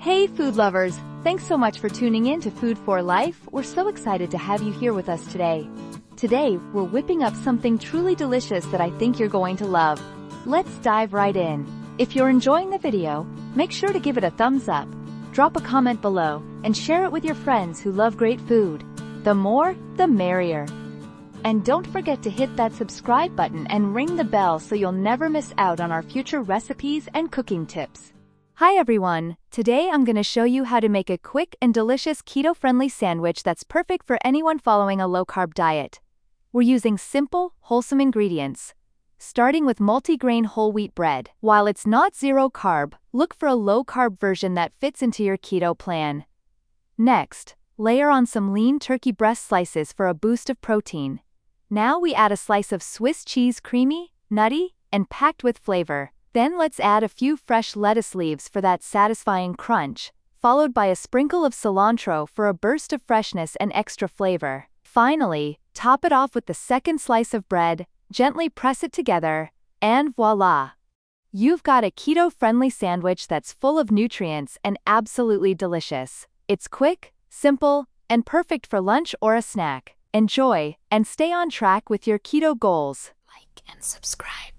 Hey food lovers, thanks so much for tuning in to Food for Life. We're so excited to have you here with us today. Today, we're whipping up something truly delicious that I think you're going to love. Let's dive right in. If you're enjoying the video, make sure to give it a thumbs up, drop a comment below, and share it with your friends who love great food. The more, the merrier. And don't forget to hit that subscribe button and ring the bell so you'll never miss out on our future recipes and cooking tips. Hi everyone, today I'm going to show you how to make a quick and delicious keto-friendly sandwich that's perfect for anyone following a low-carb diet. We're using simple, wholesome ingredients, starting with multigrain whole wheat bread. While it's not zero carb, look for a low-carb version that fits into your keto plan. Next, layer on some lean turkey breast slices for a boost of protein. Now we add a slice of Swiss cheese, creamy, nutty, and packed with flavor. Then let's add a few fresh lettuce leaves for that satisfying crunch, followed by a sprinkle of cilantro for a burst of freshness and extra flavor. Finally, top it off with the second slice of bread, gently press it together, and voila! You've got a keto-friendly sandwich that's full of nutrients and absolutely delicious. It's quick, simple, and perfect for lunch or a snack. Enjoy, and stay on track with your keto goals. Like and subscribe.